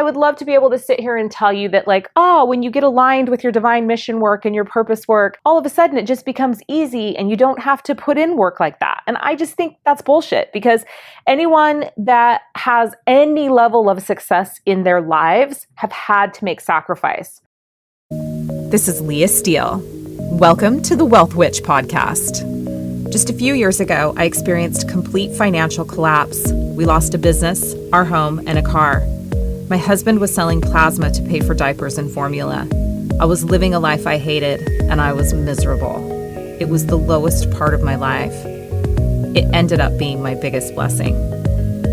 would love to be able to sit here and tell you that like, oh, when you get aligned with your divine mission work and your purpose work, all of a sudden it just becomes easy and you don't have to put in work like that. And I just think that's bullshit, because anyone that has any level of success in their lives have had to make sacrifice. This is Leah Steele. Welcome to the Wealth Witch podcast. Just a few years ago, I experienced complete financial collapse. We lost a business, our home, and a car. My husband was selling plasma to pay for diapers and formula. I was living a life I hated, and I was miserable. It was the lowest part of my life. It ended up being my biggest blessing.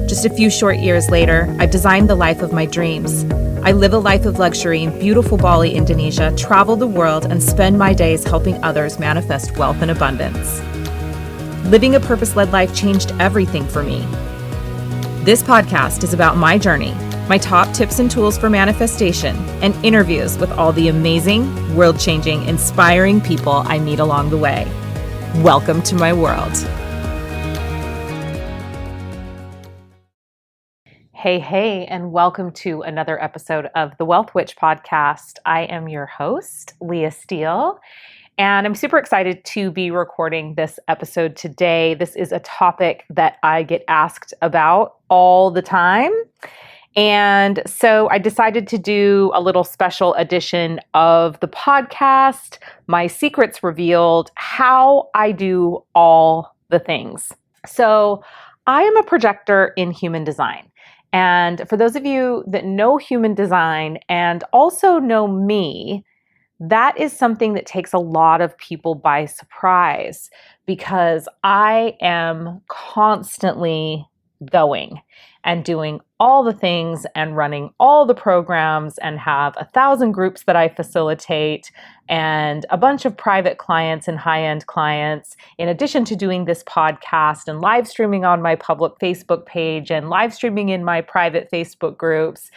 Just a few short years later, I've designed the life of my dreams. I live a life of luxury in beautiful Bali, Indonesia, travel the world, and spend my days helping others manifest wealth and abundance. Living a purpose-led life changed everything for me. This podcast is about my journey, my top tips and tools for manifestation, and interviews with all the amazing, world-changing, inspiring people I meet along the way. Welcome to my world. Hey, and welcome to another episode of the Wealth Witch podcast. I am your host, Leah Steele, and I'm super excited to be recording this episode today. This is a topic that I get asked about all the time. And so I decided to do a little special edition of the podcast, My Secrets Revealed, how I do all the things. So I am a projector in human design. And for those of you that know human design and also know me, that is something that takes a lot of people by surprise, because I am constantly going and doing all the things and running all the programs and have 1,000 groups that I facilitate and a bunch of private clients and high-end clients, in addition to doing this podcast and live streaming on my public Facebook page and live streaming in my private Facebook groups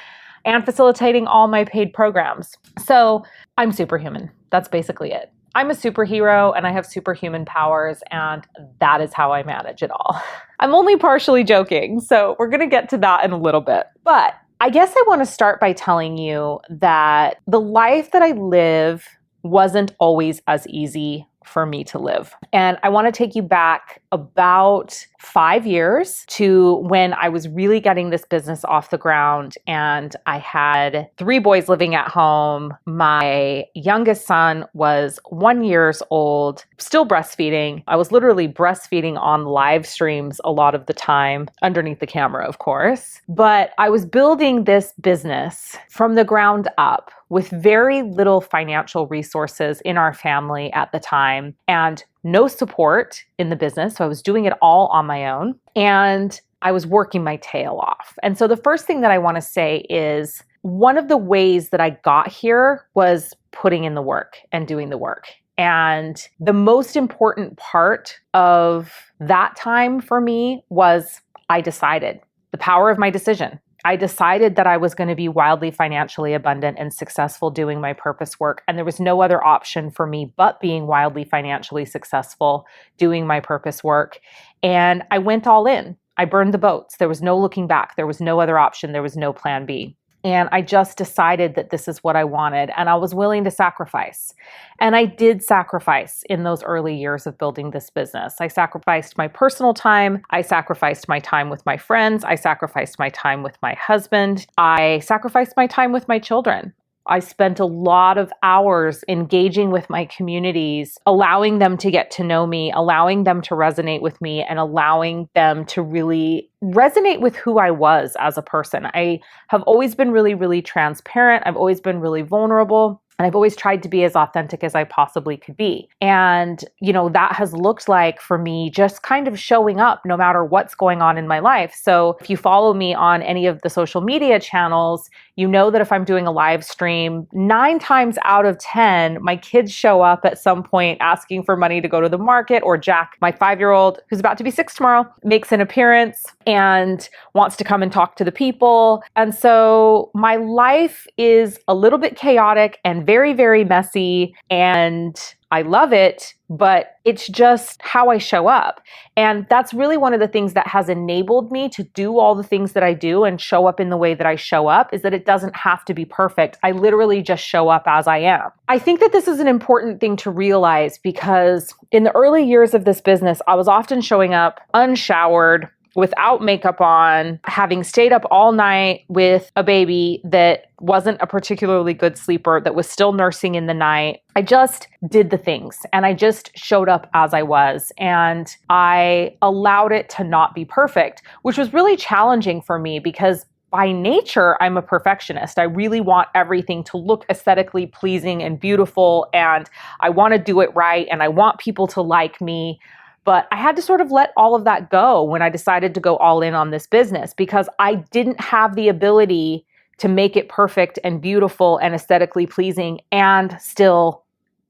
and facilitating all my paid programs. So I'm superhuman. That's basically it. I'm a superhero and I have superhuman powers, and that is how I manage it all. I'm only partially joking, so we're going to get to that in a little bit. But I guess I want to start by telling you that the life that I live wasn't always as easy for me to live. And I want to take you back about 5 years to when I was really getting this business off the ground, and I had 3 boys living at home. My youngest son was 1 year old, still breastfeeding. I was literally breastfeeding on live streams a lot of the time, underneath the camera, of course. But I was building this business from the ground up with very little financial resources in our family at the time and no support in the business. So I was doing it all on my own and I was working my tail off. And so the first thing that I want to say is one of the ways that I got here was putting in the work and doing the work. And the most important part of that time for me was I decided the power of my decision. I decided that I was going to be wildly financially abundant and successful doing my purpose work. And there was no other option for me but being wildly financially successful doing my purpose work. And I went all in. I burned the boats. There was no looking back. There was no other option. There was no plan B. And I just decided that this is what I wanted. And I was willing to sacrifice. And I did sacrifice in those early years of building this business. I sacrificed my personal time. I sacrificed my time with my friends. I sacrificed my time with my husband. I sacrificed my time with my children. I spent a lot of hours engaging with my communities, allowing them to get to know me, allowing them to resonate with me, and allowing them to really resonate with who I was as a person. I have always been really, really transparent. I've always been really vulnerable. And I've always tried to be as authentic as I possibly could be. And, that has looked like for me just kind of showing up no matter what's going on in my life. So if you follow me on any of the social media channels, you know that if I'm doing a live stream, 9 times out of 10, my kids show up at some point asking for money to go to the market, or Jack, my 5-year-old, who's about to be 6 tomorrow, makes an appearance and wants to come and talk to the people. And so my life is a little bit chaotic and and very, very messy, and I love it, but it's just how I show up. And that's really one of the things that has enabled me to do all the things that I do and show up in the way that I show up, is that it doesn't have to be perfect. I literally just show up as I am. I think that this is an important thing to realize, because in the early years of this business, I was often showing up unshowered, without makeup on, having stayed up all night with a baby that wasn't a particularly good sleeper, that was still nursing in the night. I just did the things and I just showed up as I was, and I allowed it to not be perfect, which was really challenging for me because by nature, I'm a perfectionist. I really want everything to look aesthetically pleasing and beautiful, and I want to do it right, and I want people to like me. But I had to sort of let all of that go when I decided to go all in on this business, because I didn't have the ability to make it perfect and beautiful and aesthetically pleasing and still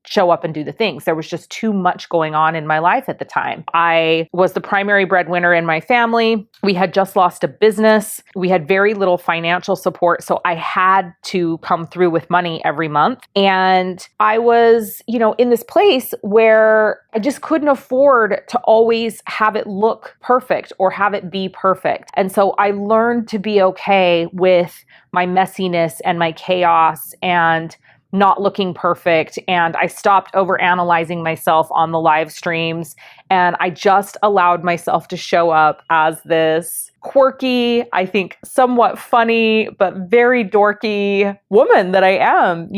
show up and do the things. There was just too much going on in my life at the time. I was the primary breadwinner in my family. We had just lost a business. We had very little financial support. So I had to come through with money every month. And I was, in this place where I just couldn't afford to always have it look perfect or have it be perfect. And so I learned to be okay with my messiness and my chaos and not looking perfect. And I stopped overanalyzing myself on the live streams. And I just allowed myself to show up as this quirky, I think somewhat funny, but very dorky woman that I am,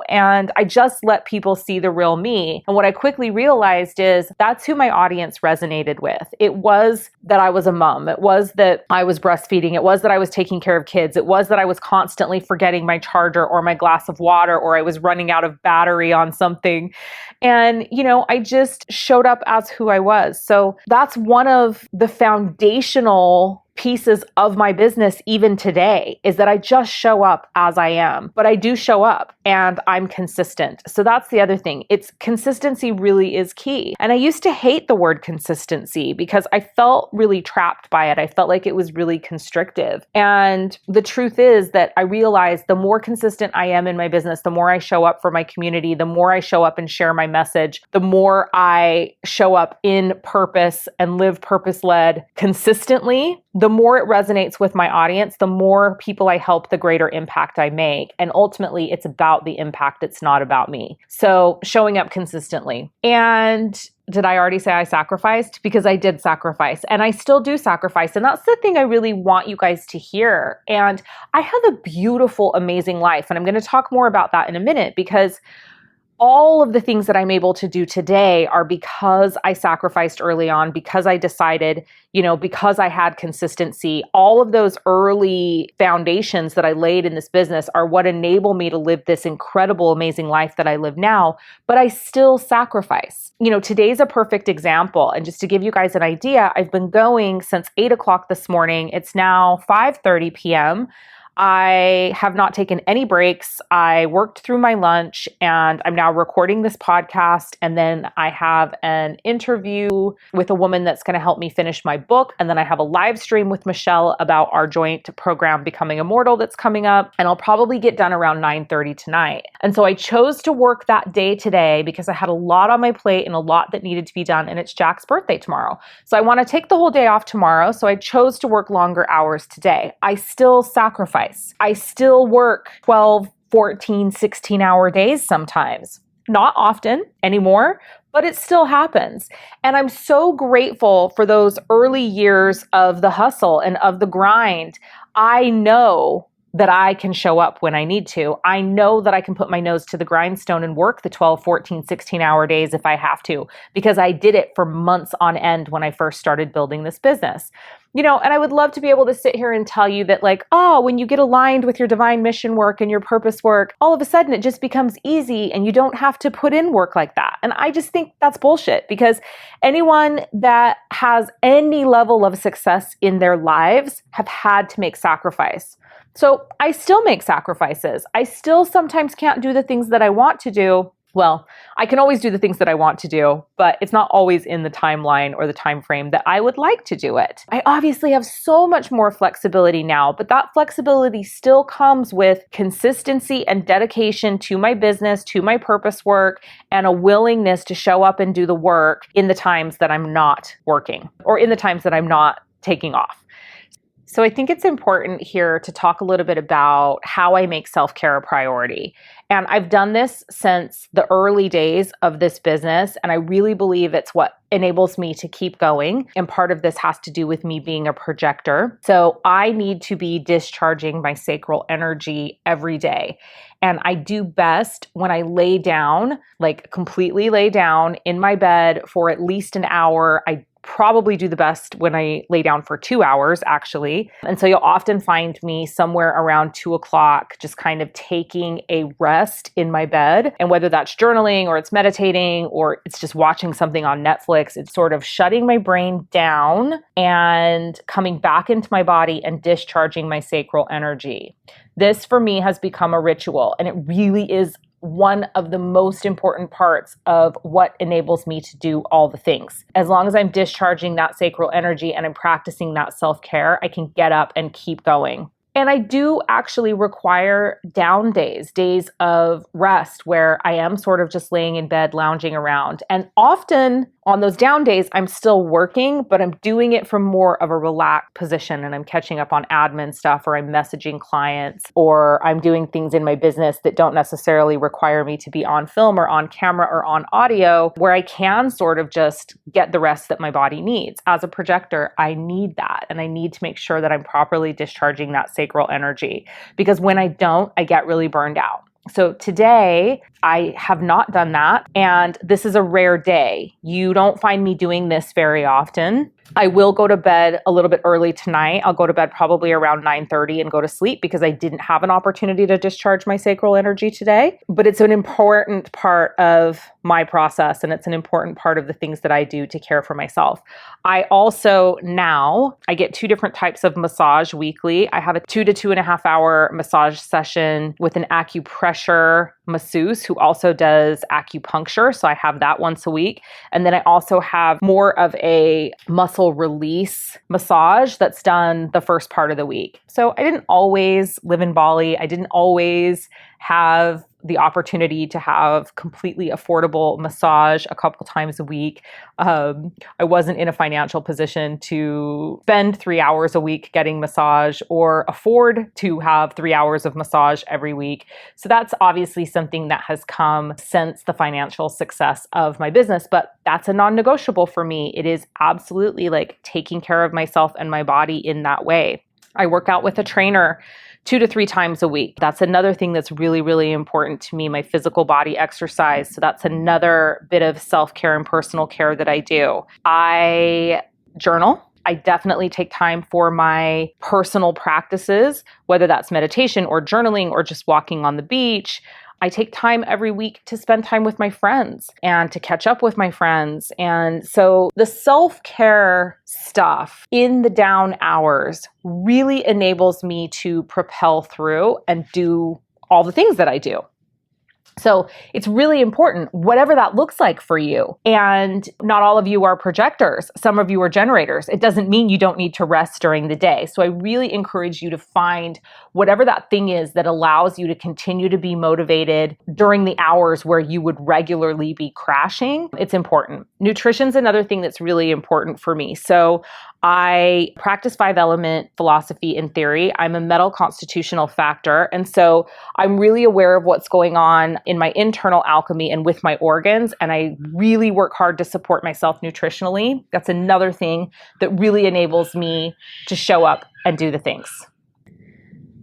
and I just let people see the real me. And what I quickly realized is that's who my audience resonated with. It was that I was a mom. It was that I was breastfeeding. It was that I was taking care of kids. It was that I was constantly forgetting my charger or my glass of water, or I was running out of battery on something. And, I just showed up as who I was. So that's one of the foundational pieces of my business even today, is that I just show up as I am, but I do show up and I'm consistent. So that's the other thing. Consistency really is key. And I used to hate the word consistency because I felt really trapped by it. I felt like it was really constrictive. And the truth is that I realized the more consistent I am in my business, the more I show up for my community, the more I show up and share my message, the more I show up in purpose and live purpose-led consistently, the more it resonates with my audience, the more people I help, the greater impact I make. And ultimately, it's about the impact. It's not about me. So showing up consistently. And did I already say I sacrificed? Because I did sacrifice, and I still do sacrifice. And that's the thing I really want you guys to hear. And I have a beautiful, amazing life. And I'm going to talk more about that in a minute, because all of the things that I'm able to do today are because I sacrificed early on, because I decided, because I had consistency. All of those early foundations that I laid in this business are what enable me to live this incredible, amazing life that I live now, but I still sacrifice. Today's a perfect example. And just to give you guys an idea, I've been going since 8 o'clock this morning. It's now 5:30 p.m. I have not taken any breaks. I worked through my lunch and I'm now recording this podcast. And then I have an interview with a woman that's going to help me finish my book. And then I have a live stream with Michelle about our joint program, Becoming Immortal, that's coming up. And I'll probably get done around 9:30 tonight. And so I chose to work that day today because I had a lot on my plate and a lot that needed to be done. And it's Jack's birthday tomorrow. So I want to take the whole day off tomorrow. So I chose to work longer hours today. I still sacrifice. I still work 12, 14, 16-hour days sometimes. Not often anymore, but it still happens. And I'm so grateful for those early years of the hustle and of the grind. I know that I can show up when I need to. I know that I can put my nose to the grindstone and work the 12, 14, 16-hour days if I have to, because I did it for months on end when I first started building this business. And I would love to be able to sit here and tell you that when you get aligned with your divine mission work and your purpose work, all of a sudden it just becomes easy and you don't have to put in work like that. And I just think that's bullshit, because anyone that has any level of success in their lives have had to make sacrifice. So I still make sacrifices. I still sometimes can't do the things that I want to do. Well, I can always do the things that I want to do, but it's not always in the timeline or the time frame that I would like to do it. I obviously have so much more flexibility now, but that flexibility still comes with consistency and dedication to my business, to my purpose work, and a willingness to show up and do the work in the times that I'm not working or in the times that I'm not taking off. So I think it's important here to talk a little bit about how I make self-care a priority. And I've done this since the early days of this business, and I really believe it's what enables me to keep going. And part of this has to do with me being a projector. So I need to be discharging my sacral energy every day. And I do best when I lay down, like completely lay down in my bed for at least an hour. I probably do the best when I lay down for 2 hours, actually. And so you'll often find me somewhere around 2 o'clock, just kind of taking a rest in my bed. And whether that's journaling or it's meditating or it's just watching something on Netflix, it's sort of shutting my brain down and coming back into my body and discharging my sacral energy. This for me has become a ritual, and it really is one of the most important parts of what enables me to do all the things. As long as I'm discharging that sacral energy and I'm practicing that self-care, I can get up and keep going. And I do actually require down days, days of rest where I am sort of just laying in bed, lounging around. And often on those down days, I'm still working, but I'm doing it from more of a relaxed position, and I'm catching up on admin stuff, or I'm messaging clients, or I'm doing things in my business that don't necessarily require me to be on film or on camera or on audio, where I can sort of just get the rest that my body needs. As a projector, I need that, and I need to make sure that I'm properly discharging that sacral energy, because when I don't, I get really burned out. So today, I have not done that, and this is a rare day. You don't find me doing this very often. I will go to bed a little bit early tonight. I'll go to bed probably around 9:30 and go to sleep because I didn't have an opportunity to discharge my sacral energy today. But it's an important part of my process, and it's an important part of the things that I do to care for myself. I also now, I get 2 different types of massage weekly. I have a 2 to 2.5 hour massage session with an acupressure masseuse who also does acupuncture. So I have that once a week. And then I also have more of a muscle release massage that's done the first part of the week. So I didn't always live in Bali. I didn't always have the opportunity to have completely affordable massage a couple times a week. I wasn't in a financial position to spend 3 hours a week getting massage or afford to have 3 hours of massage every week. So that's obviously something that has come since the financial success of my business, but that's a non-negotiable for me. It is absolutely like taking care of myself and my body in that way. I work out with a trainer 2 to 3 times a week. That's another thing that's really, really important to me, my physical body exercise. So that's another bit of self-care and personal care that I do. I journal. I definitely take time for my personal practices, whether that's meditation or journaling or just walking on the beach. I take time every week to spend time with my friends and to catch up with my friends. And so the self-care stuff in the down hours really enables me to propel through and do all the things that I do. So it's really important, whatever that looks like for you. And not all of you are projectors. Some of you are generators. It doesn't mean you don't need to rest during the day. So I really encourage you to find whatever that thing is that allows you to continue to be motivated during the hours where you would regularly be crashing. It's important. Nutrition's another thing that's really important for me. So I practice 5-element philosophy in theory. I'm a metal constitutional factor. And so I'm really aware of what's going on in my internal alchemy and with my organs. And I really work hard to support myself nutritionally. That's another thing that really enables me to show up and do the things.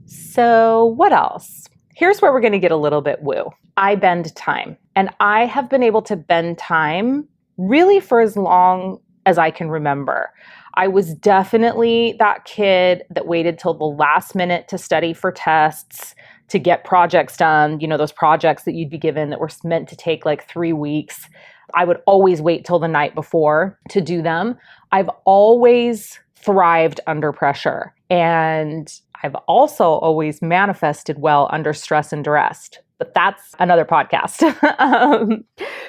So what else? Here's where we're going to get a little bit woo. I bend time. And I have been able to bend time really for as long as I can remember. I was definitely that kid that waited till the last minute to study for tests, to get projects done, those projects that you'd be given that were meant to take like 3 weeks. I would always wait till the night before to do them. I've always thrived under pressure. And I've also always manifested well under stress and duress. but that's another podcast.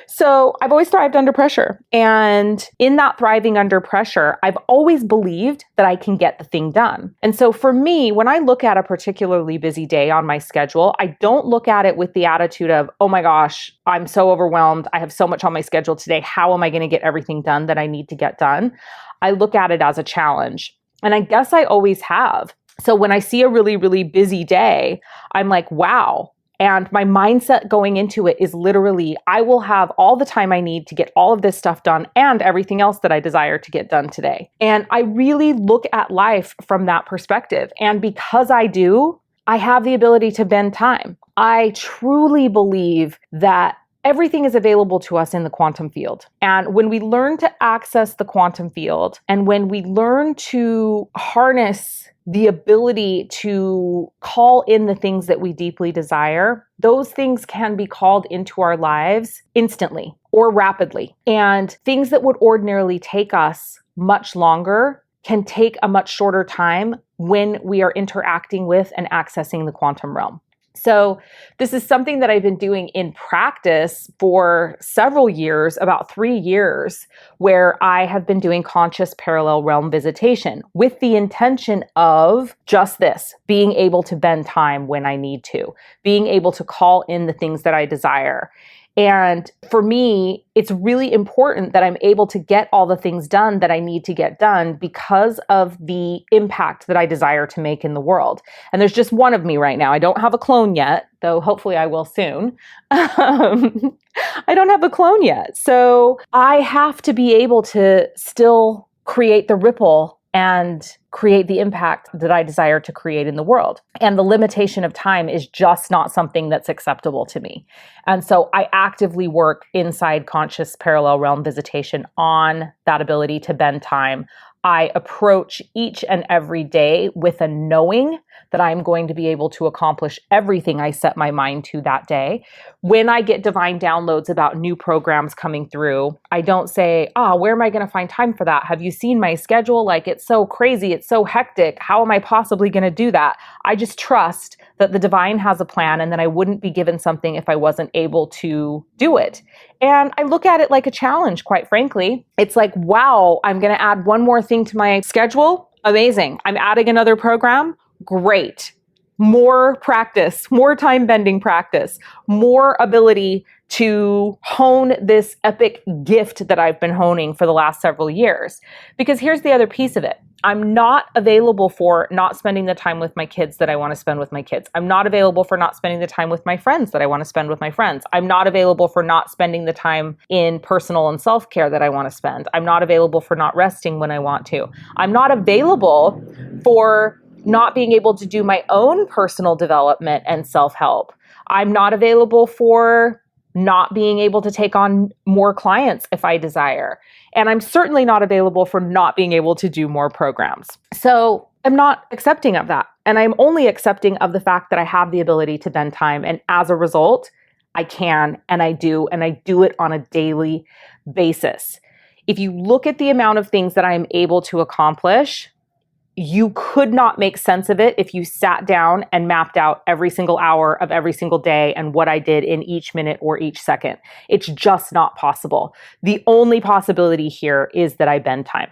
So I've always thrived under pressure. And in that thriving under pressure, I've always believed that I can get the thing done. And so for me, when I look at a particularly busy day on my schedule, I don't look at it with the attitude of, oh my gosh, I'm so overwhelmed. I have so much on my schedule today. How am I going to get everything done that I need to get done? I look at it as a challenge. And I guess I always have. So when I see a really, really busy day, I'm like, wow. And my mindset going into it is literally, I will have all the time I need to get all of this stuff done and everything else that I desire to get done today. And I really look at life from that perspective. And because I do, I have the ability to bend time. I truly believe that everything is available to us in the quantum field. And when we learn to access the quantum field, and when we learn to harness the ability to call in the things that we deeply desire, those things can be called into our lives instantly or rapidly. And things that would ordinarily take us much longer can take a much shorter time when we are interacting with and accessing the quantum realm. So this is something that I've been doing in practice for several years, about 3 years, where I have been doing conscious parallel realm visitation with the intention of just this, being able to bend time when I need to, being able to call in the things that I desire. And for me, it's really important that I'm able to get all the things done that I need to get done because of the impact that I desire to make in the world. And there's just one of me right now. I don't have a clone yet, though hopefully I will soon. I don't have a clone yet. So I have to be able to still create the ripple and create the impact that I desire to create in the world. And the limitation of time is just not something that's acceptable to me. And so I actively work inside conscious parallel realm visitation on that ability to bend time. I approach each and every day with a knowing that I'm going to be able to accomplish everything I set my mind to that day. When I get divine downloads about new programs coming through, I don't say, where am I going to find time for that? Have you seen my schedule? Like, it's so crazy. It's so hectic. How am I possibly going to do that? I just trust that the divine has a plan and that I wouldn't be given something if I wasn't able to do it. And I look at it like a challenge, quite frankly. It's like, wow, I'm going to add one more thing to my schedule. Amazing. I'm adding another program. Great. More practice, more time bending practice, more ability to hone this epic gift that I've been honing for the last several years. Because here's the other piece of it. I'm not available for not spending the time with my kids that I want to spend with my kids. I'm not available for not spending the time with my friends that I want to spend with my friends. I'm not available for not spending the time in personal and self-care that I want to spend. I'm not available for not resting when I want to. I'm not available for not being able to do my own personal development and self-help. I'm not available for not being able to take on more clients if I desire. And I'm certainly not available for not being able to do more programs. So I'm not accepting of that. And I'm only accepting of the fact that I have the ability to bend time. And as a result, I can, and I do it on a daily basis. If you look at the amount of things that I am able to accomplish, you could not make sense of it if you sat down and mapped out every single hour of every single day and what I did in each minute or each second. It's just not possible. The only possibility here is that I bend time.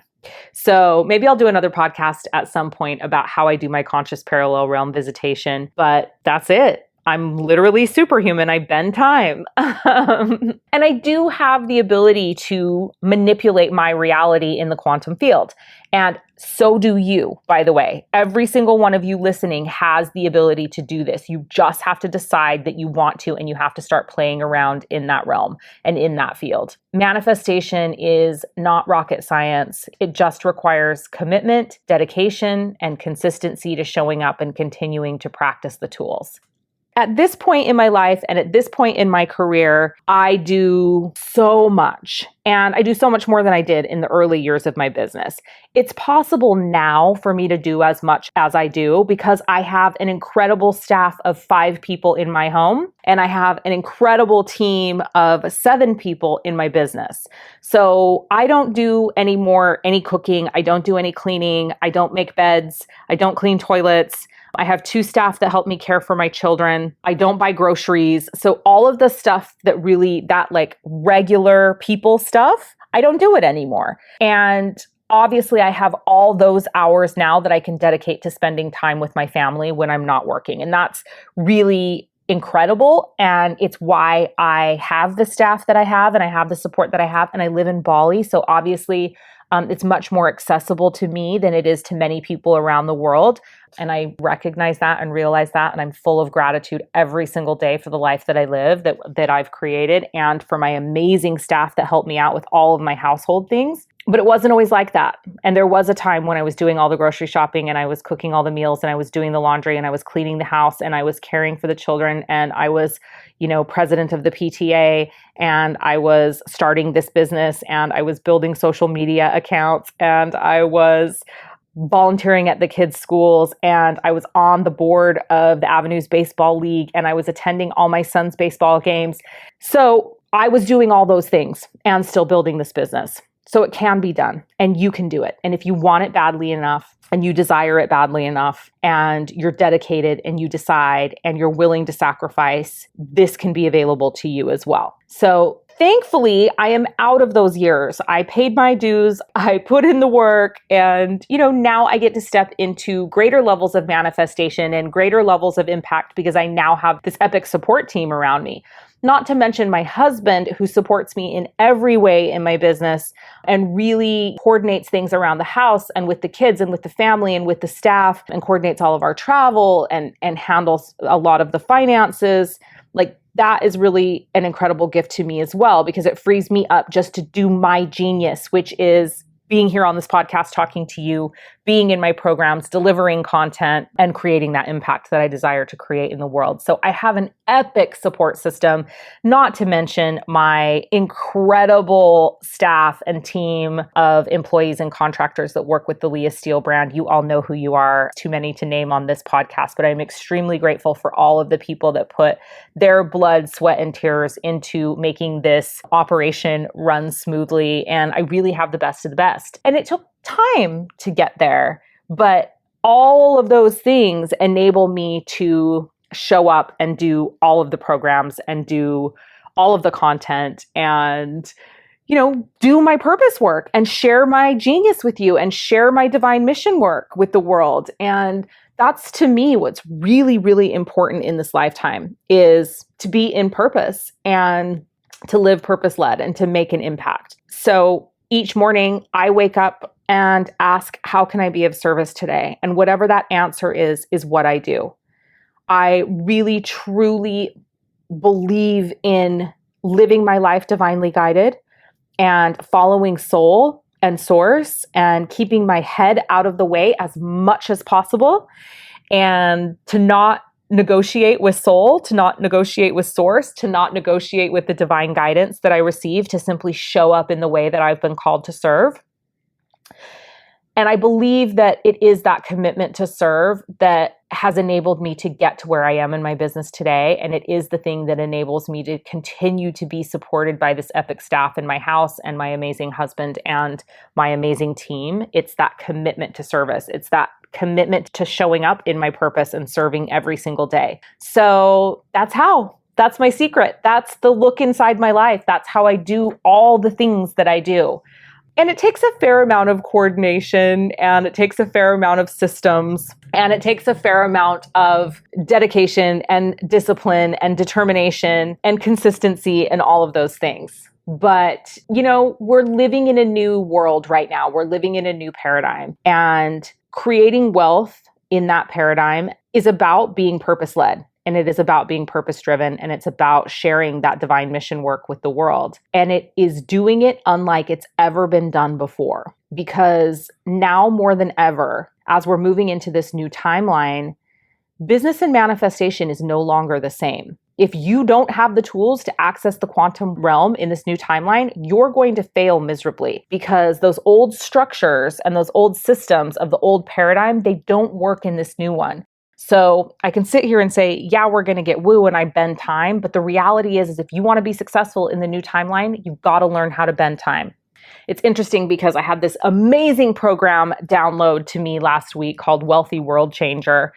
So maybe I'll do another podcast at some point about how I do my conscious parallel realm visitation, but that's it. I'm literally superhuman. I bend time. And I do have the ability to manipulate my reality in the quantum field. And so do you, by the way. Every single one of you listening has the ability to do this. You just have to decide that you want to, and you have to start playing around in that realm and in that field. Manifestation is not rocket science. It just requires commitment, dedication, and consistency to showing up and continuing to practice the tools. At this point in my life and at this point in my career, I do so much. And I do so much more than I did in the early years of my business. It's possible now for me to do as much as I do because I have an incredible staff of 5 people in my home, and I have an incredible team of 7 people in my business. So I don't do any cooking. I don't do any cleaning. I don't make beds. I don't clean toilets. I have 2 staff that help me care for my children. I don't buy groceries. So all of the stuff that like regular people stuff, I don't do it anymore. And obviously, I have all those hours now that I can dedicate to spending time with my family when I'm not working. And that's really incredible. And it's why I have the staff that I have and I have the support that I have. And I live in Bali. So obviously, it's much more accessible to me than it is to many people around the world. And I recognize that and realize that. And I'm full of gratitude every single day for the life that I live, that I've created, and for my amazing staff that help me out with all of my household things. But it wasn't always like that. And there was a time when I was doing all the grocery shopping and I was cooking all the meals and I was doing the laundry and I was cleaning the house and I was caring for the children and I was, president of the PTA and I was starting this business and I was building social media accounts and I was volunteering at the kids' schools and I was on the board of the Avenues Baseball League and I was attending all my son's baseball games. So I was doing all those things and still building this business. So it can be done and you can do it. And if you want it badly enough and you desire it badly enough and you're dedicated and you decide and you're willing to sacrifice, this can be available to you as well. So thankfully, I am out of those years. I paid my dues, I put in the work, and now I get to step into greater levels of manifestation and greater levels of impact because I now have this epic support team around me. Not to mention my husband, who supports me in every way in my business and really coordinates things around the house and with the kids and with the family and with the staff and coordinates all of our travel and handles a lot of the finances. Like, that is really an incredible gift to me as well, because it frees me up just to do my genius, which is being here on this podcast, talking to you, being in my programs, delivering content, and creating that impact that I desire to create in the world. So I have an epic support system, not to mention my incredible staff and team of employees and contractors that work with the Leah Steele brand. You all know who you are, too many to name on this podcast, but I'm extremely grateful for all of the people that put their blood, sweat, and tears into making this operation run smoothly. And I really have the best of the best. And it took time to get there, but all of those things enable me to show up and do all of the programs and do all of the content and, do my purpose work and share my genius with you and share my divine mission work with the world. And that's, to me, what's really, really important in this lifetime, is to be in purpose and to live purpose-led and to make an impact. So each morning I wake up and ask, how can I be of service today? And whatever that answer is what I do. I really, truly believe in living my life divinely guided and following soul and source and keeping my head out of the way as much as possible, and to not negotiate with soul, to not negotiate with source, to not negotiate with the divine guidance that I receive, to simply show up in the way that I've been called to serve. And I believe that it is that commitment to serve that has enabled me to get to where I am in my business today. And it is the thing that enables me to continue to be supported by this epic staff in my house and my amazing husband and my amazing team. It's that commitment to service. It's that commitment to showing up in my purpose and serving every single day. So that's my secret. That's the look inside my life. That's how I do all the things that I do. And it takes a fair amount of coordination, and it takes a fair amount of systems, and it takes a fair amount of dedication and discipline and determination and consistency and all of those things. But, we're living in a new world right now. We're living in a new paradigm, and creating wealth in that paradigm is about being purpose-led. And it is about being purpose-driven, and it's about sharing that divine mission work with the world. And it is doing it unlike it's ever been done before. Because now more than ever, as we're moving into this new timeline, business and manifestation is no longer the same. If you don't have the tools to access the quantum realm in this new timeline, you're going to fail miserably, because those old structures and those old systems of the old paradigm, they don't work in this new one. So I can sit here and say, yeah, we're going to get woo and I bend time. But the reality is if you want to be successful in the new timeline, you've got to learn how to bend time. It's interesting because I had this amazing program download to me last week called Wealthy World Changer.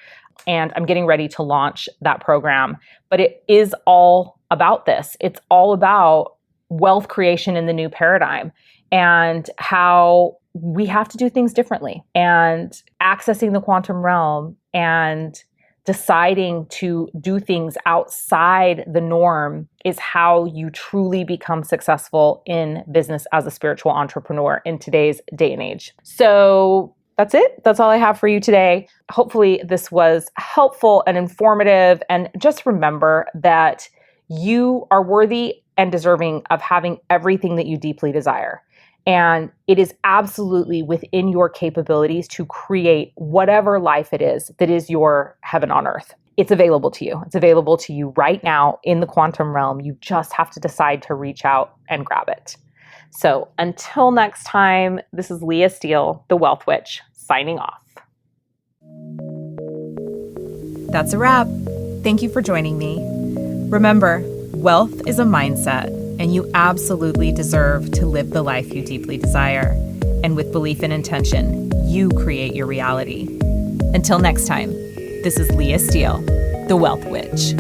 and I'm getting ready to launch that program. But it is all about this. It's all about wealth creation in the new paradigm and how we have to do things differently, and accessing the quantum realm and deciding to do things outside the norm is how you truly become successful in business as a spiritual entrepreneur in today's day and age. So that's it. That's all I have for you today. Hopefully this was helpful and informative. And just remember that you are worthy and deserving of having everything that you deeply desire. And it is absolutely within your capabilities to create whatever life it is that is your heaven on earth. It's available to you. It's available to you right now in the quantum realm. You just have to decide to reach out and grab it. So until next time, this is Leah Steele, the Wealth Witch, signing off. That's a wrap. Thank you for joining me. Remember, wealth is a mindset, and you absolutely deserve to live the life you deeply desire. And with belief and intention, you create your reality. Until next time, this is Leah Steele, the Wealth Witch.